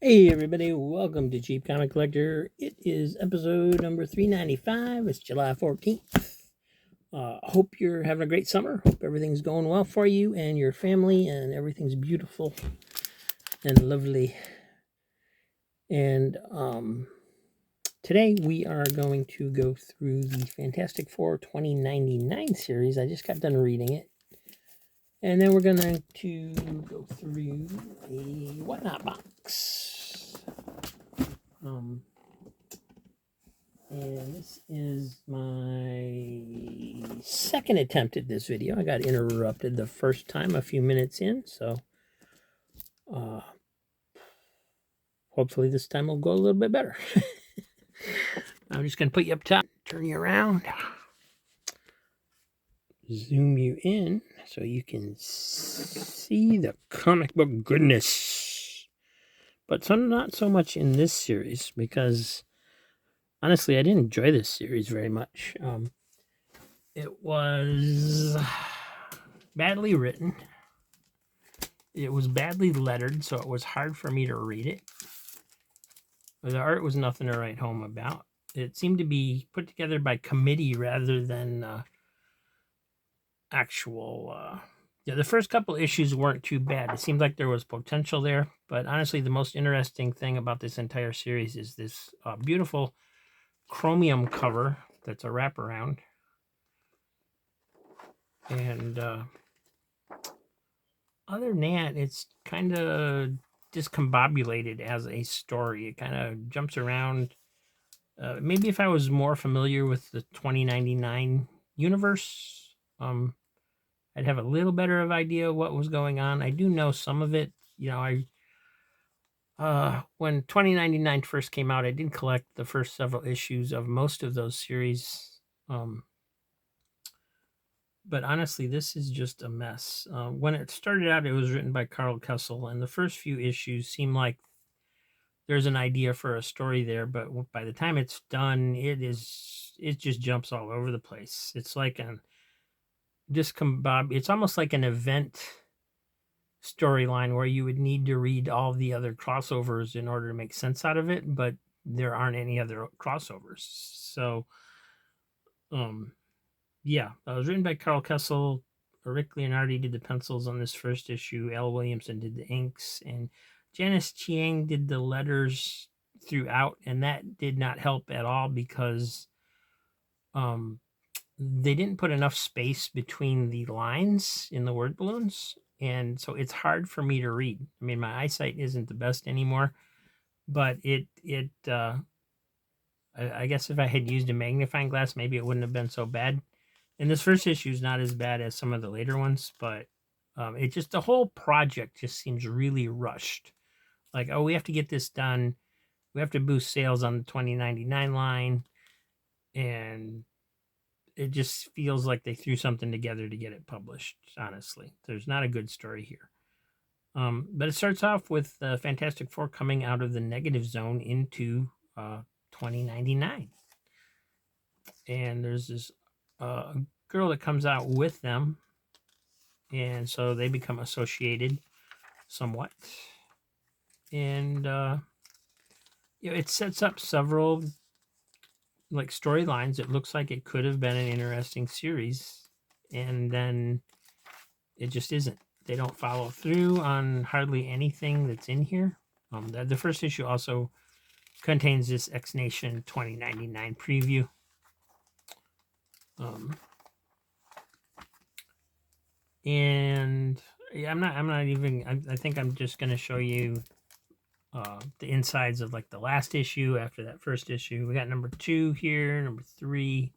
Hey everybody, welcome to Cheap Comic Collector. It is episode number 395. It's July 14th. Hope you're having a great summer. Hope everything's going well for you and your family and everything's beautiful and lovely. And today we are going to go through the Fantastic Four 2099 series. I just got done reading it. And then we're going to go through a Whatnot box. And this is my second attempt at this video. I got interrupted the first time a few minutes in, so hopefully this time will go a little bit better. I'm just going to put you up top, turn you around, zoom you in so you can see the comic book goodness. But not so much in this series because honestly, I didn't enjoy this series very much. It was badly written. It was badly lettered, so it was hard for me to read it. The art was nothing to write home about. It seemed to be put together by committee rather than actual... the first couple issues weren't too bad. It seemed like there was potential there, but honestly, the most interesting thing about this entire series is this beautiful chromium cover that's a wraparound. And other than that, it's kind of discombobulated as a story. It kind of jumps around. Maybe if I was more familiar with the 2099 universe, I'd have a little better of idea of what was going on. I do know some of it. You know, when 2099 first came out, I did collect the first several issues of most of those series. But honestly, this is just a mess. When it started out, it was written by Carl Kessel, and the first few issues seem like there's an idea for a story there, but by the time it's done, it just jumps all over the place. It's like it's almost like an event storyline where you would need to read all the other crossovers in order to make sense out of it, but there aren't any other crossovers. So, yeah, it was written by Carl Kessel. Rick Leonardi did the pencils on this first issue. Al Williamson did the inks, and Janice Chiang did the letters throughout, and that did not help at all because they didn't put enough space between the lines in the word balloons, and so it's hard for me to read. I mean, my eyesight isn't the best anymore, but I guess if I had used a magnifying glass, maybe it wouldn't have been so bad. And this first issue is not as bad as some of the later ones, but the whole project just seems really rushed. Like, oh, we have to get this done. We have to boost sales on the 2099 line. And it just feels like they threw something together to get it published, honestly. There's not a good story here. But it starts off with Fantastic Four coming out of the negative zone into 2099. And there's this girl that comes out with them, and so they become associated somewhat. And it sets up several like storylines. It looks like it could have been an interesting series, and then it just isn't. They don't follow through on hardly anything that's in here. The first issue also contains this X Nation 2099 preview. And yeah, I'm not even, I think I'm just going to show you the insides of like the last issue after that first issue. We got number 2 here, number 3.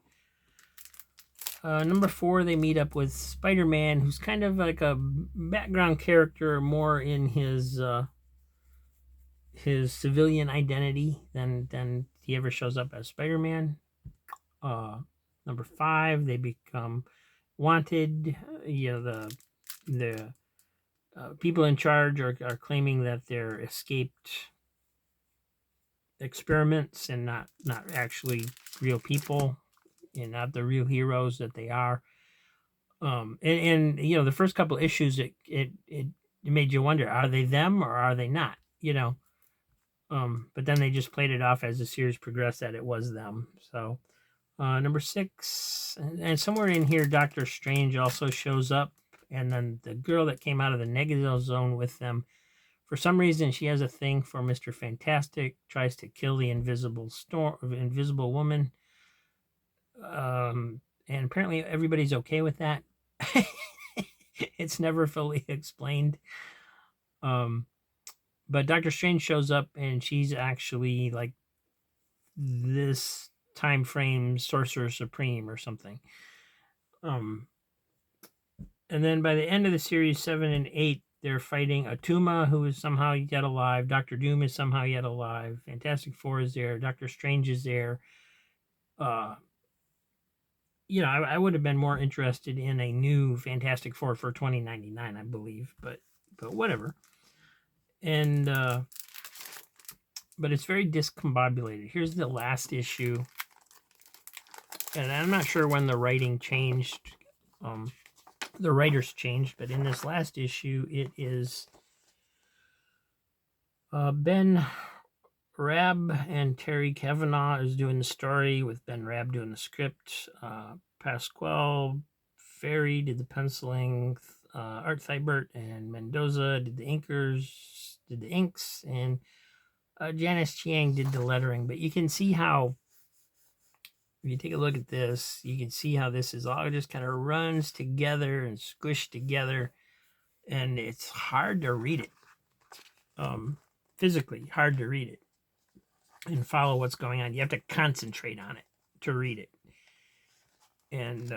Number 4, they meet up with Spider-Man, who's kind of like a background character, more in his civilian identity than he ever shows up as Spider-Man. Number 5, they become wanted. The people in charge are claiming that they're escaped experiments and not actually real people and not the real heroes that they are. And the first couple issues, it made you wonder, are they them or are they not? But then they just played it off as the series progressed that it was them. So number 6, and somewhere in here, Doctor Strange also shows up, and then the girl that came out of the negative zone with them, for some reason, she has a thing for Mr. Fantastic, tries to kill the invisible woman, and apparently everybody's okay with that. It's never fully explained. But Doctor Strange shows up, and she's actually like this time frame Sorcerer Supreme or something. And then by the end of the series 7 and 8, they're fighting Atuma, who is somehow yet alive. Doctor Doom is somehow yet alive. Fantastic Four is there. Doctor Strange is there. I would have been more interested in a new Fantastic Four for 2099, I believe, but whatever. And but it's very discombobulated. Here's the last issue, and I'm not sure when the writing changed. The writers changed, but in this last issue, it is Ben Rabb and Terry Kavanagh is doing the story, with Ben Rabb doing the script. Pasquale Ferry did the penciling. Art Thibert and Mendoza did the inks, and Janice Chiang did the lettering. But you can see how, if you take a look at this, you can see how this is all just kind of runs together and squished together, and it's hard to read it. Physically hard to read it and follow what's going on. You have to concentrate on it to read it. And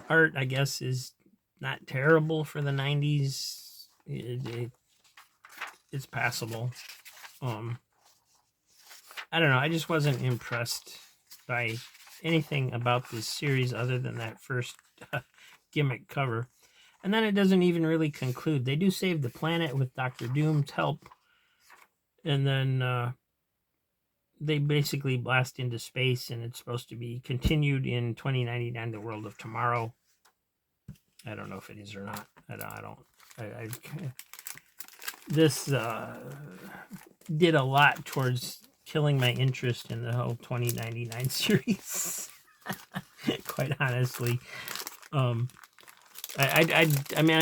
art, I guess, is not terrible for the 90s. It's passable. I don't know. I just wasn't impressed by anything about this series other than that first gimmick cover. And then it doesn't even really conclude. They do save the planet with Doctor Doom's help. And then they basically blast into space, and it's supposed to be continued in 2099, the world of tomorrow. I don't know if it is or not. This did a lot towards killing my interest in the whole 2099 series. Quite honestly. I'm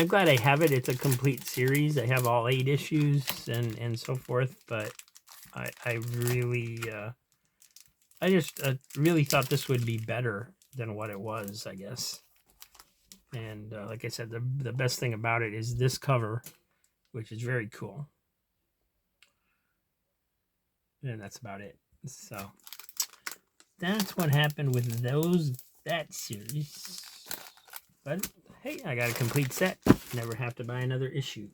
glad I have it. It's a complete series. I have all 8 issues and so forth, but I really, really thought this would be better than what it was, I guess. And like I said, the best thing about it is this cover, which is very cool. And that's about it. So that's what happened with that series. But hey, I got a complete set. Never have to buy another issue.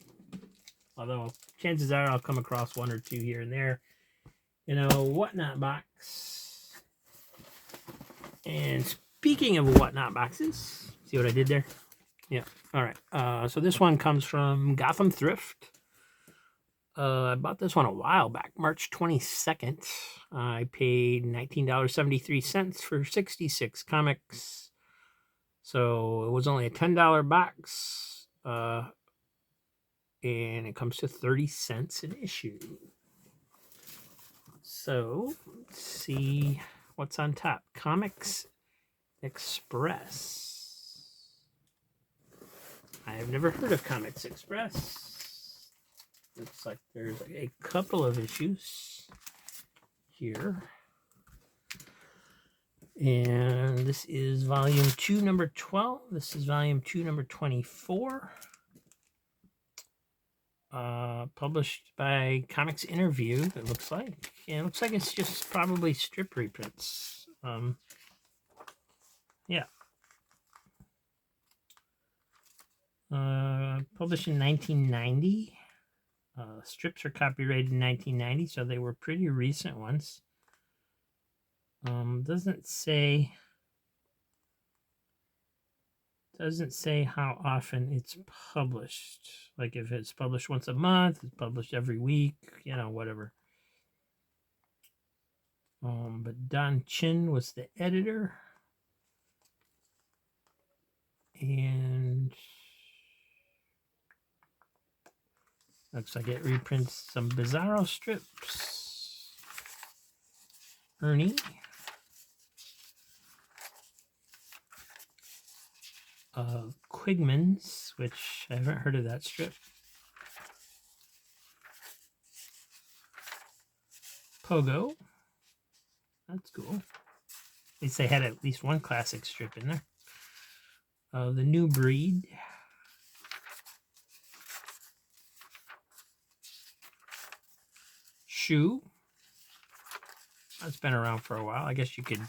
Although chances are I'll come across 1 or 2 here and there in a Whatnot box. And speaking of Whatnot boxes, see what I did there? Yeah. All right. So this one comes from Gotham Thrift. I bought this one a while back, March 22nd. I paid $19.73 for 66 comics. So it was only a $10 box. And it comes to 30 cents an issue. So let's see what's on top. Comics Express. I have never heard of Comics Express. Looks like there's a couple of issues here. And this is volume 2, number 12. This is volume 2, number 24. Published by Comics Interview, it looks like. And it looks like it's just probably strip reprints. Yeah. Published in 1990. Strips are copyrighted in 1990, so they were pretty recent ones. Doesn't say how often it's published. Like if it's published once a month, it's published every week, whatever. But Don Chin was the editor. And Looks like it reprints some Bizarro strips. Ernie. Quigmans, which I haven't heard of that strip. Pogo. That's cool. At least they had at least one classic strip in there. The New Breed. Shoe. That's been around for a while. I guess you could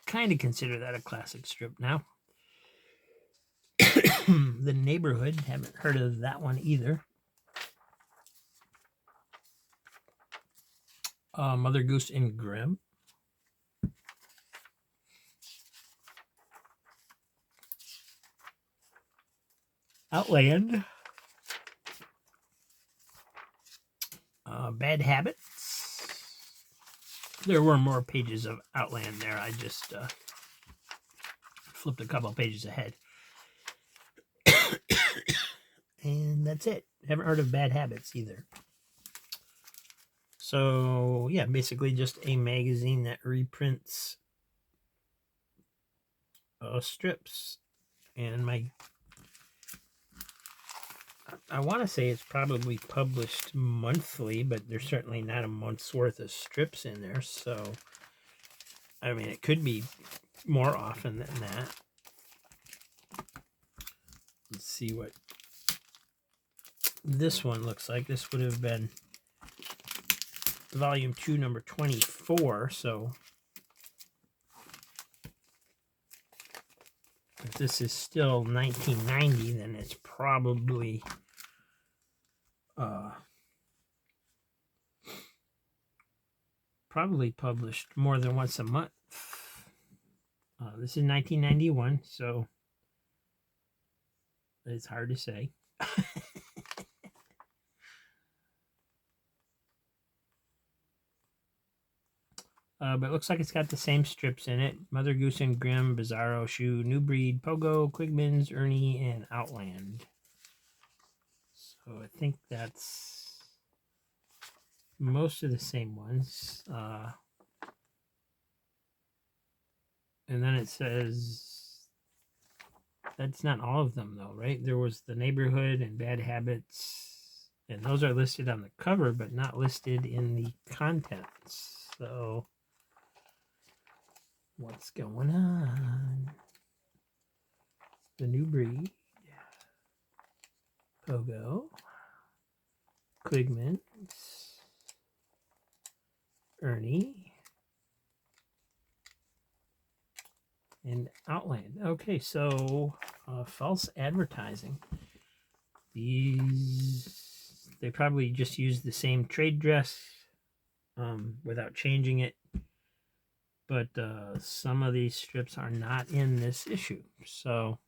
kind of consider that a classic strip now. The Neighborhood. Haven't heard of that one either. Mother Goose and Grimm. Outland. Bad Habits. There were more pages of Outland there. I just flipped a couple of pages ahead. And that's it. Haven't heard of Bad Habits either. So, yeah, basically just a magazine that reprints strips. And I want to say it's probably published monthly, but there's certainly not a month's worth of strips in there. So, I mean, it could be more often than that. Let's see what this one looks like. This would have been volume 2, number 24. So if this is still 1990, then it's probably published more than once a month. This is 1991, so it's hard to say. But it looks like it's got the same strips in it. Mother Goose and Grimm, Bizarro, Shoe, New Breed, Pogo, Quigmans, Ernie, and Outland. So I think that's most of the same ones. And then it says, that's not all of them though, right? There was The Neighborhood and Bad Habits. And those are listed on the cover, but not listed in the contents. So what's going on? The New Breed, Pogo, Quigmans, Ernie, and Outland. Okay, so false advertising. These, they probably just used the same trade dress without changing it. But some of these strips are not in this issue. So,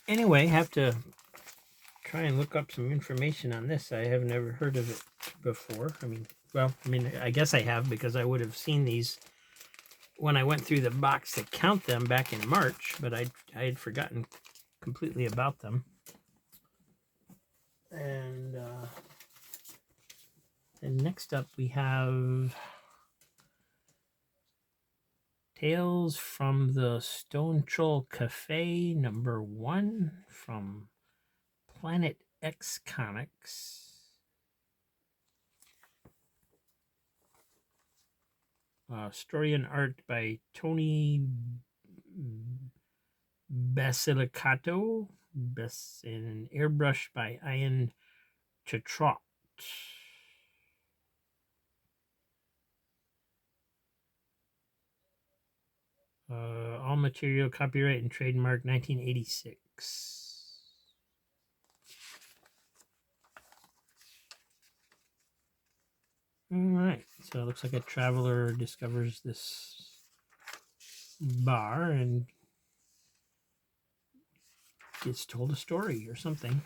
anyway, have to try and look up some information on this. I have never heard of it before. I guess I have, because I would have seen these when I went through the box to count them back in March, but I had forgotten completely about them. And next up we have Tales from the Stone Troll Cafe, number 1 from Planet X Comics. Story and art by Tony Basilicato, and airbrush by Ian Tetrot. All material copyright and trademark 1986. All right, so it looks like a traveler discovers this bar and gets told a story or something.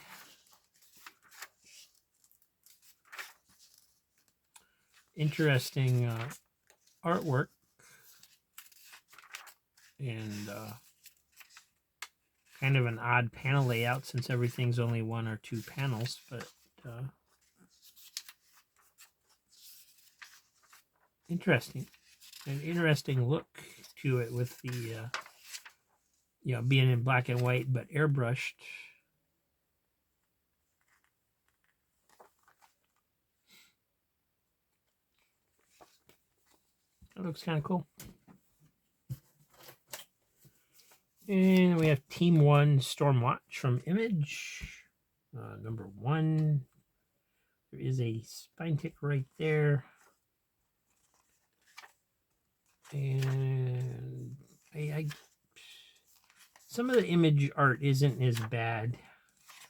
Interesting artwork. And kind of an odd panel layout since everything's only 1 or 2 panels, but interesting. An interesting look to it with the, being in black and white, but airbrushed. That looks kind of cool. And we have Team 1 Stormwatch from Image. Number 1. There is a spine tick right there. And some of the Image art isn't as bad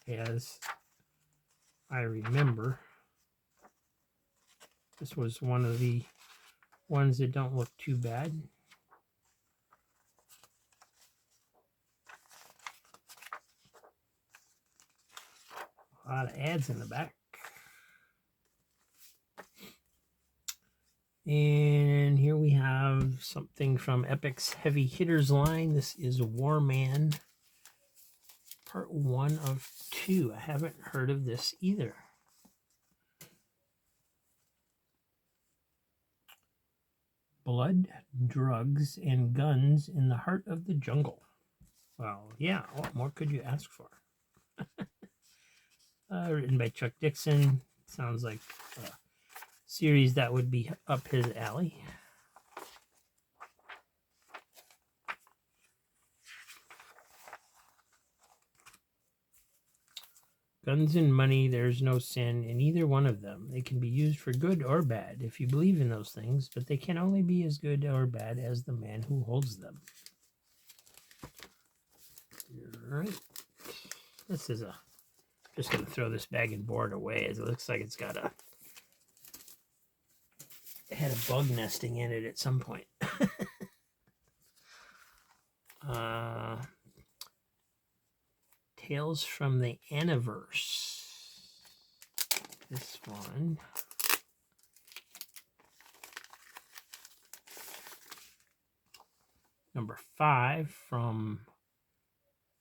as I remember. This was one of the ones that don't look too bad. A lot of ads in the back. And here we have something from Epic's Heavy Hitters line. This is Warman, part 1 of 2. I haven't heard of this either. Blood, drugs, and guns in the heart of the jungle. Well, yeah, what more could you ask for? Written by Chuck Dixon. Sounds like a series that would be up his alley. Guns and money, there's no sin in either one of them. They can be used for good or bad if you believe in those things, but they can only be as good or bad as the man who holds them. All right. This is just going to throw this bag and board away as it looks like it's got it had a bug nesting in it at some point. Tales from the Aniverse. This one. Number 5 from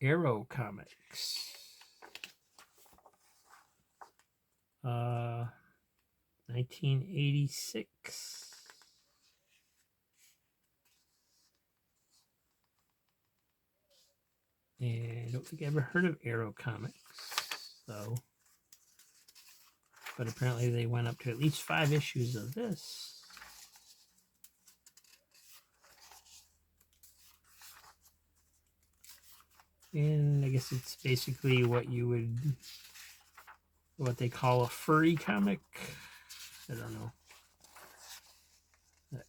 Arrow Comics. 1986. And I don't think I ever heard of Arrow Comics, though. But apparently they went up to at least 5 issues of this. And I guess it's basically what they call a furry comic. I don't know. That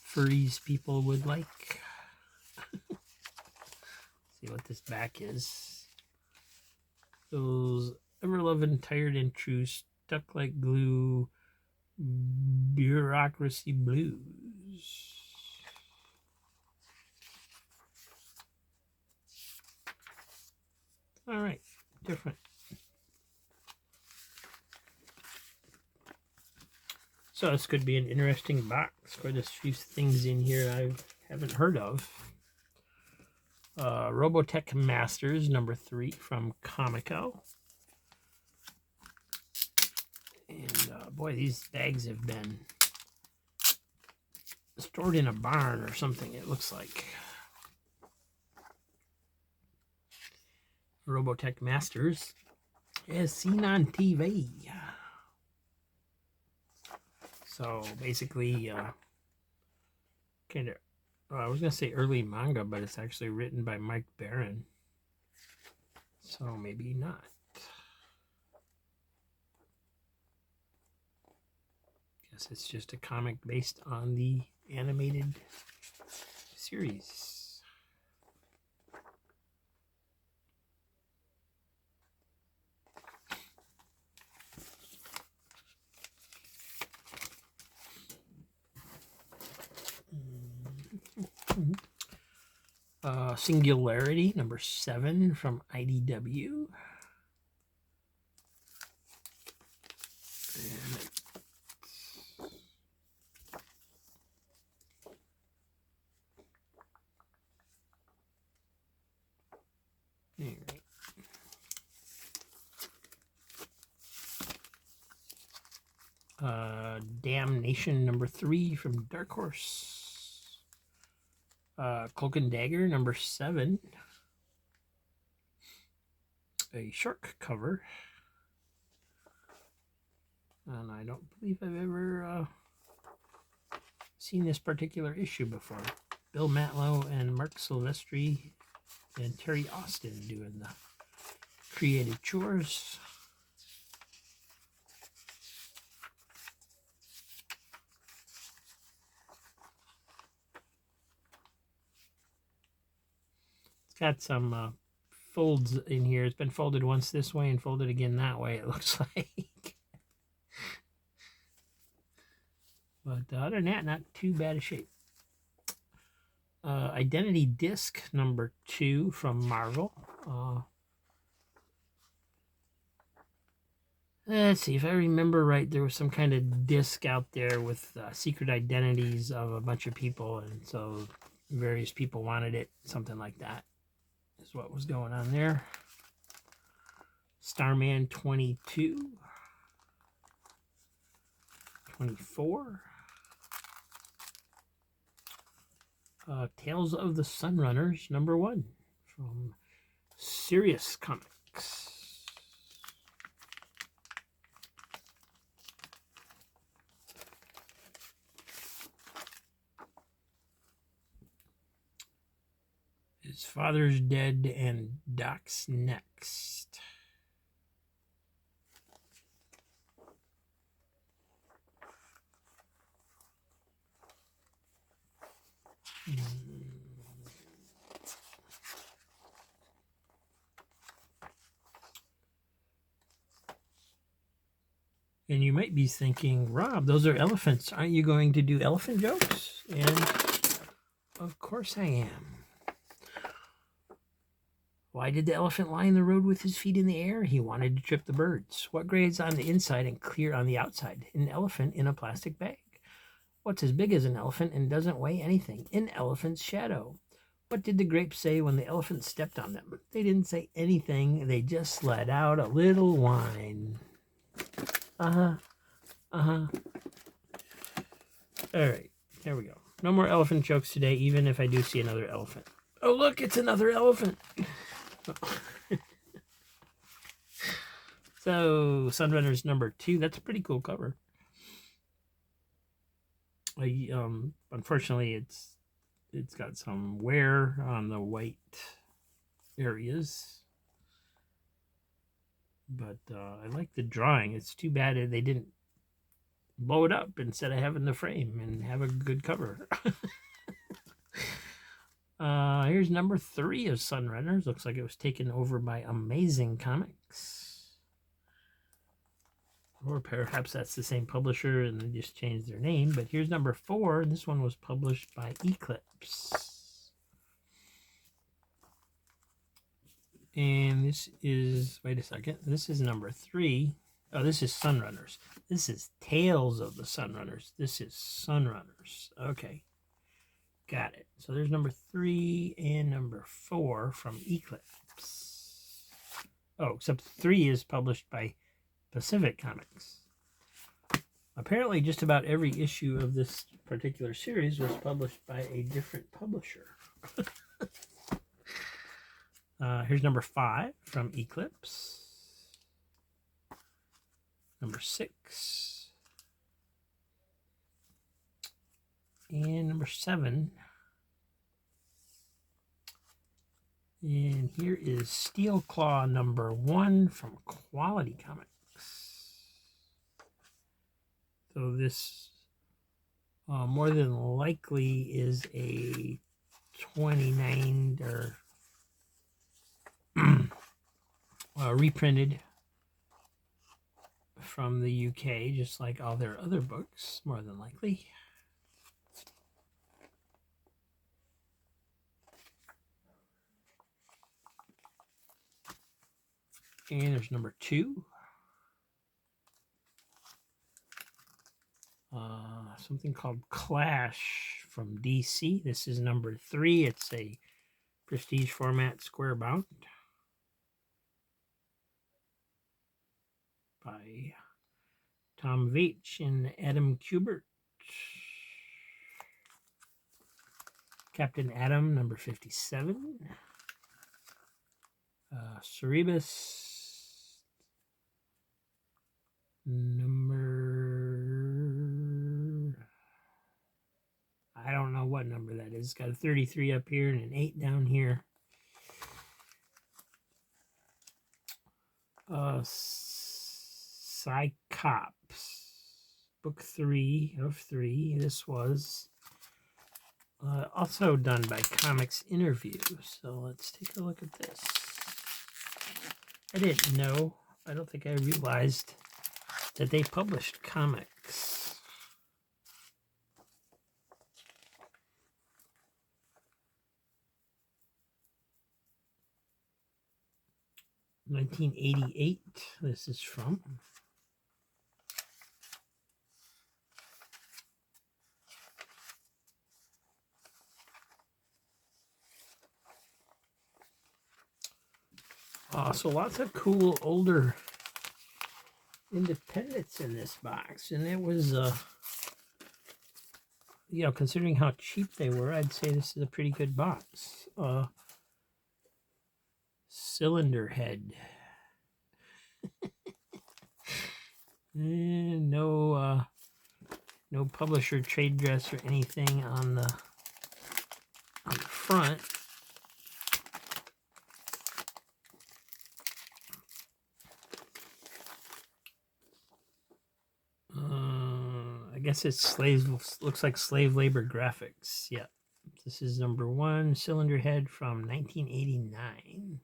furries people would like. See what this back is. Those ever-loving, tired and true, stuck like glue, bureaucracy blues. All right, different. So this could be an interesting box. Quite a few things in here I haven't heard of. Robotech Masters, number 3 from Comico. And boy, these bags have been stored in a barn or something, it looks like. Robotech Masters, as seen on TV. So basically, kind of, I was going to say early manga, but it's actually written by Mike Barron. So maybe not. Guess it's just a comic based on the animated series. Singularity, number 7 from IDW. Damnation #3 from Dark Horse. Cloak and Dagger #7. A shark cover. And I don't believe I've ever seen this particular issue before. Bill Matlow and Mark Silvestri and Terry Austin doing the creative chores. It's got some folds in here. It's been folded once this way and folded again that way, it looks like. But other than that, not too bad a shape. Identity Disc #2 from Marvel. Let's see, if I remember right, there was some kind of disc out there with secret identities of a bunch of people, and so various people wanted it. Something like that is what was going on there. Starman 22, 24. Tales of the Sunrunners #1 from Sirius Comics. His father's dead and Doc's next. And you might be thinking, Rob, those are elephants. Aren't you going to do elephant jokes? And of course I am. Why did the elephant lie in the road with his feet in the air? He wanted to trip the birds. What grades on the inside and clear on the outside? An elephant in a plastic bag. What's as big as an elephant and doesn't weigh anything? An elephant's shadow. What did the grapes say when the elephant stepped on them? They didn't say anything. They just let out a little whine. All right, here we go. No more elephant jokes today, even if I do see another elephant. Oh, look, it's another elephant. So, Sunrunners #2. That's a pretty cool cover. Unfortunately, it's got some wear on the white areas. But I like the drawing. It's too bad they didn't blow it up instead of having the frame and have a good cover. Here's #3 of Sunrunners. Looks like it was taken over by Amazing Comics. Or perhaps that's the same publisher and they just changed their name. But here's #4. This one was published by Eclipse. And this is, wait a second, this is #3. Oh, this is Sunrunners. This is Tales of the Sunrunners. This is Sunrunners. Okay. Got it. So there's #3 and #4 from Eclipse. Oh, except 3 is published by Pacific Comics. Apparently, just about every issue of this particular series was published by a different publisher. Here's #5 from Eclipse. #6. And #7. And here is Steel Claw #1 from Quality Comics. So this more than likely is a 29 or reprinted from the UK, just like all their other books, more than likely. And there's #2. Something called Clash from DC. This is #3. It's a prestige format, square bound, by Tom Veitch and Adam Kubert. Captain Atom, number 57. Cerebus, number... I don't know what number that is. It's got a 33 up here and an 8 down here. Cyclops, book 3 of 3. This was also done by Comics Interview. So let's take a look at this. I didn't know. I don't think I realized that they published comics. (1988). This is from. So lots of cool older independents in this box, and it was you know, considering how cheap they were, I'd say this is a pretty good box. Cylinder Head. And no publisher trade dress or anything on the front. I guess it's looks like slave labor graphics. Yep. This is number 1, Cylinder Head from 1989.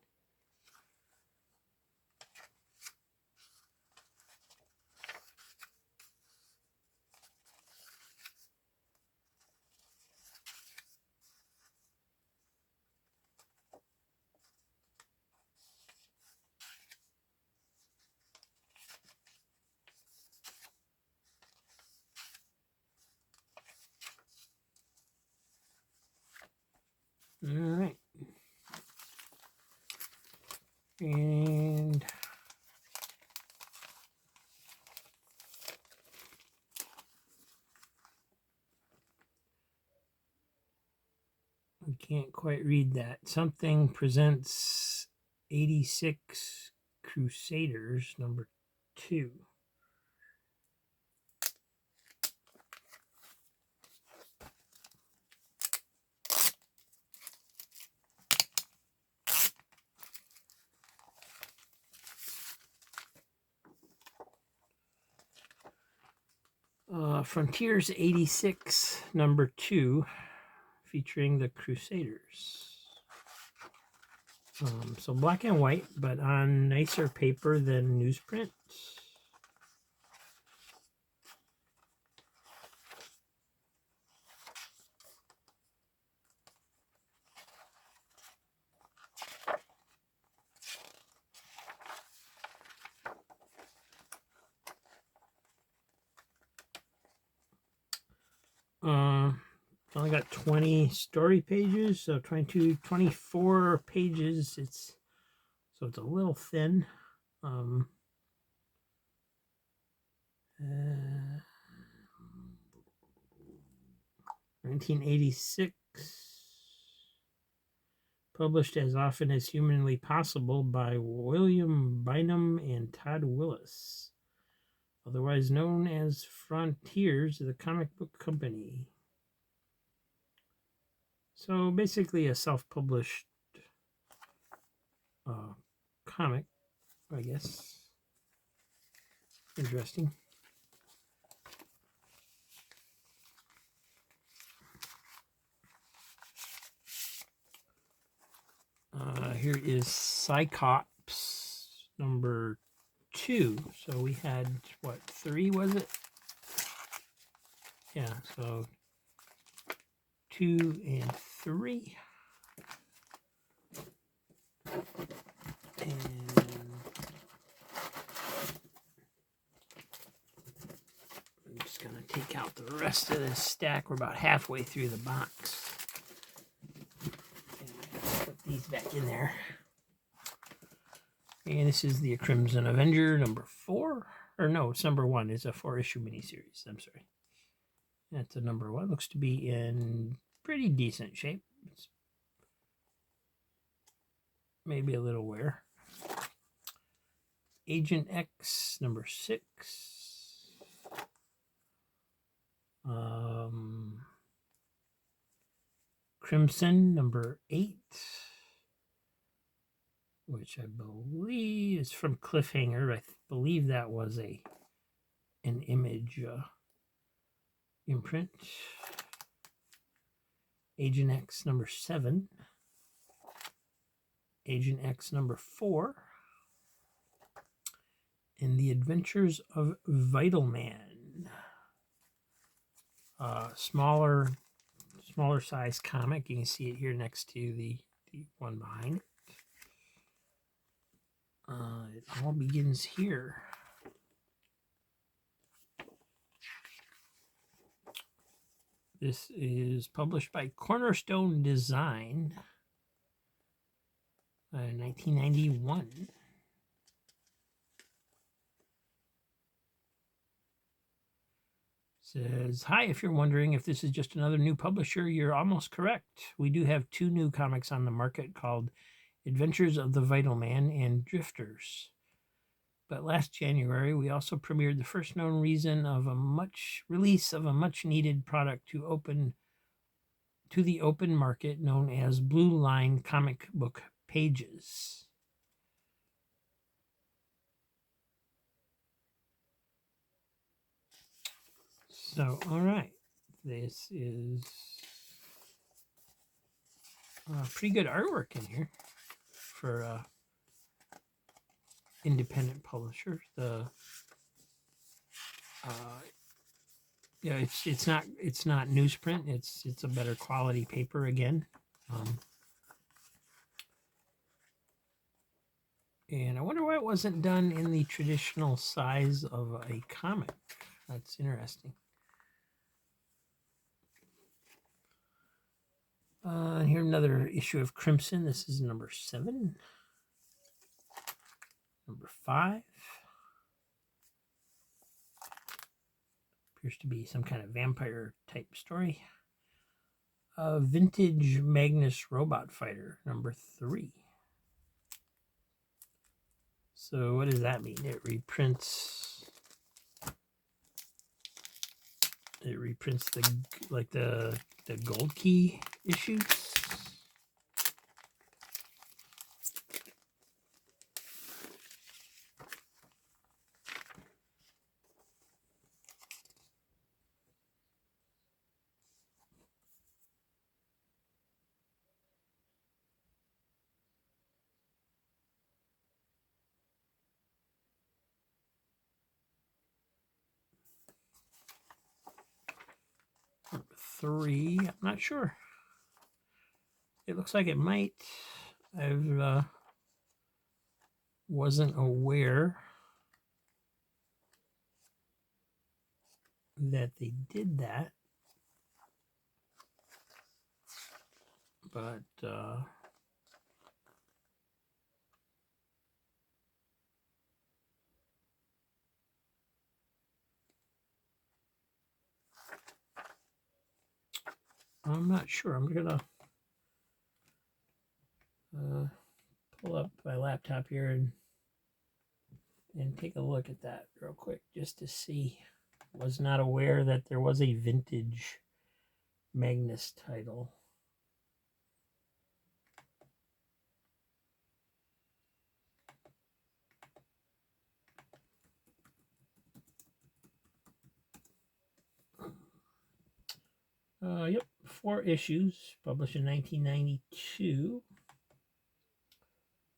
All right. And I can't quite read that. Something presents 86 Crusaders, number 2. Frontiers 86, number 2, featuring the Crusaders. So black and white, but on nicer paper than newsprint. It's only got 20 story pages, so 24 pages. It's a little thin. 1986, published as often as humanly possible by William Bynum and Todd Willis, otherwise known as Frontiers, the comic book company. So basically a self-published comic, I guess. Interesting. Here is Cyclops, number 2. So we had, what, 3, was it? Yeah, so 2 and 3. And I'm just going to take out the rest of this stack. We're about halfway through the box. Put these back in there. And this is the Crimson Avenger, number 4. or no, it's number 1. It's a 4-issue miniseries. I'm sorry. That's a number 1. Looks to be in pretty decent shape. It's maybe a little wear. Agent X number 6. Crimson number 8, which I believe is from Cliffhanger. I believe that was an Image imprint. Agent X number 7. Agent X number 4. And The Adventures of Vital Man. Smaller size comic. You can see it here next to the one behind it. It all begins here. This is published by Cornerstone Design, 1991. Says, hi, if you're wondering if this is just another new publisher, you're almost correct. We do have 2 new comics on the market called Adventures of the Vital Man and Drifters. But last January, we also premiered the first known release of a much needed product to the open market known as Blue Line Comic Book Pages. So, all right, this is pretty good artwork in here for independent publisher. Yeah, it's not newsprint. It's a better quality paper again. And I wonder why it wasn't done in the traditional size of a comic. That's interesting. Here another issue of Crimson. This is number 7. Number 5. Appears to be some kind of vampire type story. Vintage Magnus Robot Fighter, number 3. So what does that mean? It reprints the Gold Key issues. Number 3, I'm not sure. It looks like it might. I wasn't aware that they did that, but I'm not sure. I'm gonna pull up my laptop here and take a look at that real quick just to see. Was not aware that there was a vintage Magnus title. Yep, 4 issues, published in 1992.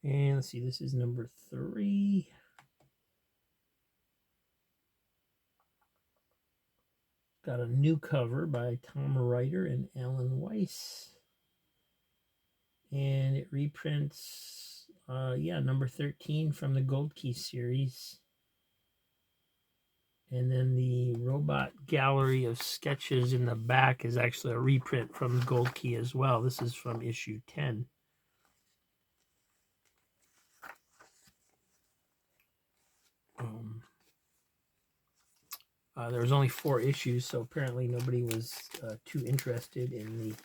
And let's see, this is number 3. Got a new cover by Tom Ryder and Alan Weiss. And it reprints, number 13 from the Gold Key series. And then the robot gallery of sketches in the back is actually a reprint from Gold Key as well. This is from issue 10. There was only 4 issues, so apparently nobody was too interested in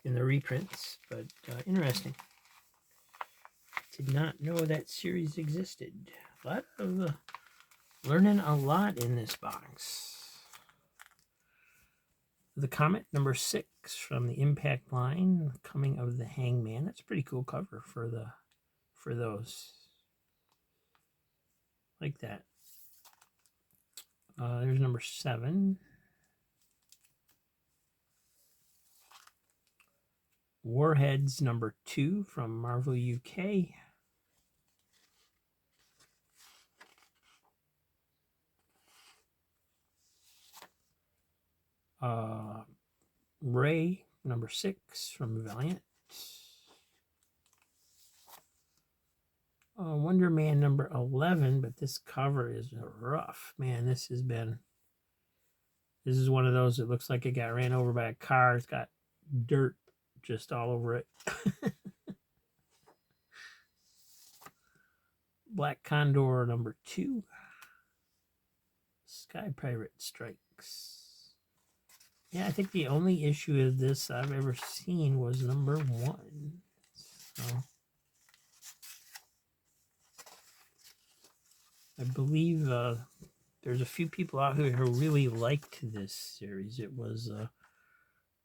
the reprints. But interesting. Did not know that series existed. A lot of learning a lot in this box. The Comet number 6 from the Impact line, Coming of the Hangman. That's a pretty cool cover for those. Like that. There's number 7. Warheads number 2 from Marvel UK. Ray number 6 from Valiant. Wonder Man number 11, but this cover is rough. Man, this is one of those that looks like it got ran over by a car. It's got dirt just all over it. Black Condor number 2. Sky Pirate Strikes. Yeah, I think the only issue of this I've ever seen was number 1. So I believe there's a few people out here who really liked this series. It was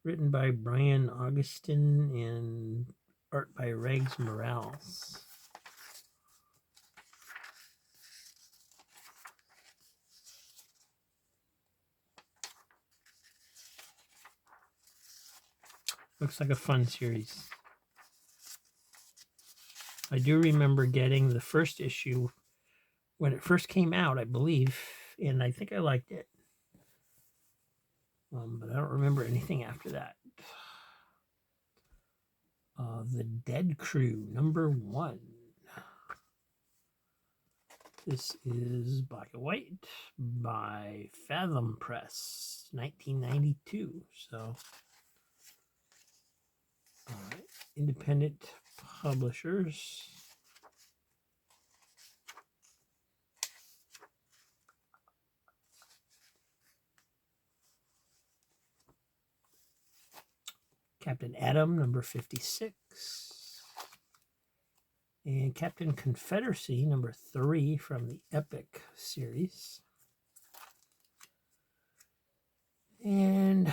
written by Brian Augustin and art by Rags Morales. Looks like a fun series. I do remember getting the first issue when it first came out, I believe, and I think I liked it. But I don't remember anything after that. The Dead Crew, number 1. This is black and white by Fathom Press, 1992. So, independent publishers. Captain Atom, number 56. And Captain Confederacy, number 3 from the Epic series. And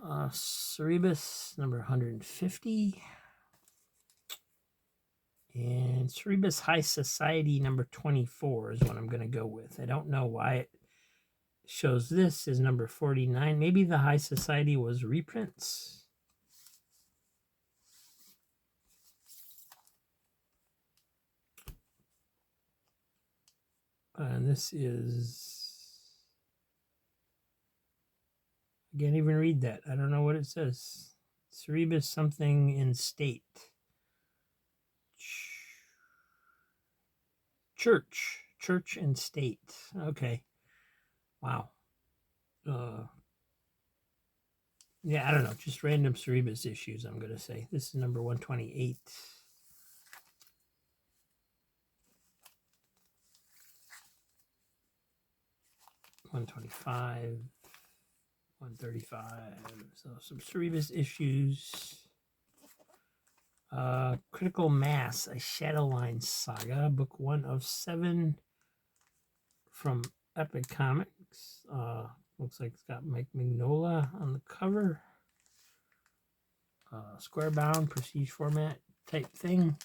Cerebus, number 150. And Cerebus High Society, number 24 is what I'm going to go with. I don't know why it shows this as number 49. Maybe the High Society was reprints. And this is, I can't even read that. I don't know what it says. Cerebus something in state. Church and state. Okay. Wow. Yeah, I don't know. Just random Cerebus issues, I'm going to say. This is number 128. $125, $135. So some Cerebus issues. Critical Mass, a Shadowline Saga, book 1 of 7 from Epic Comics. Looks like it's got Mike Mignola on the cover. Square bound, prestige format type thing.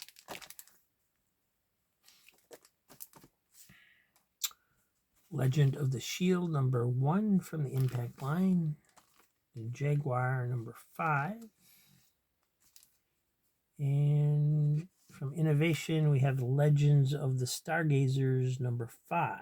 Legend of the Shield, number 1 from the Impact line. And Jaguar, number 5. And from Innovation, we have Legends of the Stargazers, number 5.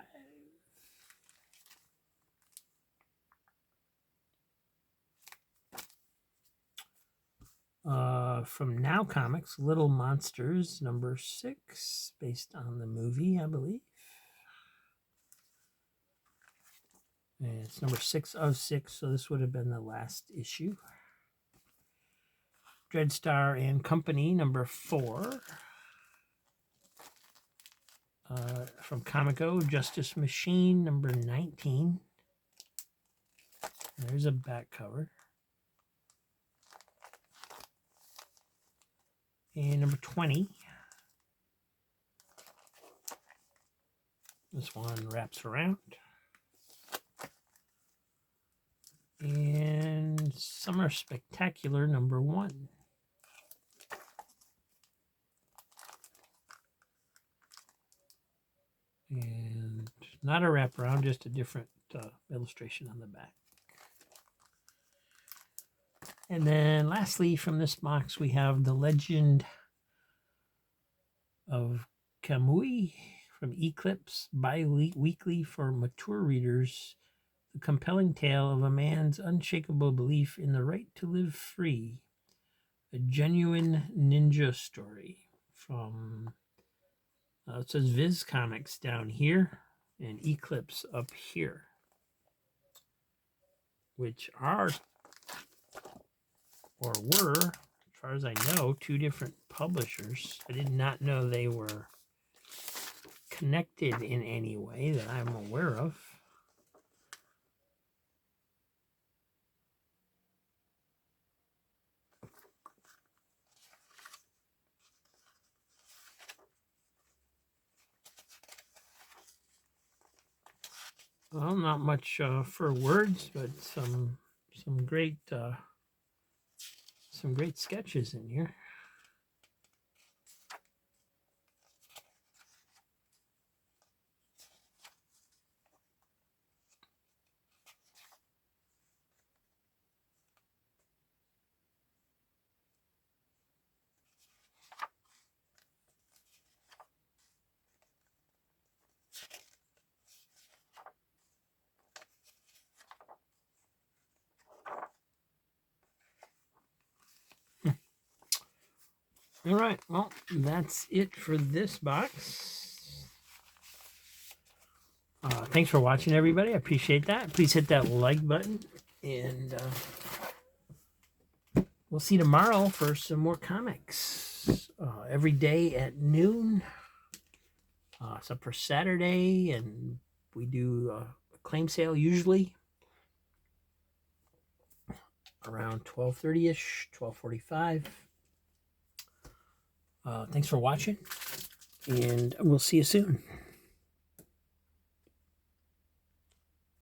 From Now Comics, Little Monsters, number 6, based on the movie, I believe. And it's number 6 of 6, so this would have been the last issue. Dreadstar and Company, number 4. From Comico, Justice Machine, number 19. There's a back cover. And number 20. This one wraps around. And Summer Spectacular number 1. And not a wraparound, just a different illustration on the back. And then lastly from this box we have The Legend of Kamui from Eclipse, bi-weekly for mature readers. The compelling tale of a man's unshakable belief in the right to live free. A genuine ninja story from, it says Viz Comics down here and Eclipse up here, which are, or were, as far as I know, 2 different publishers. I did not know they were connected in any way that I'm aware of. Well, not much for words, but some great sketches in here. All right, well, that's it for this box. Thanks for watching, everybody. I appreciate that. Please hit that like button, and we'll see you tomorrow for some more comics. Every day at noon, except for Saturday, and we do a claim sale usually around 12:30ish, 12:45. Thanks for watching, and we'll see you soon.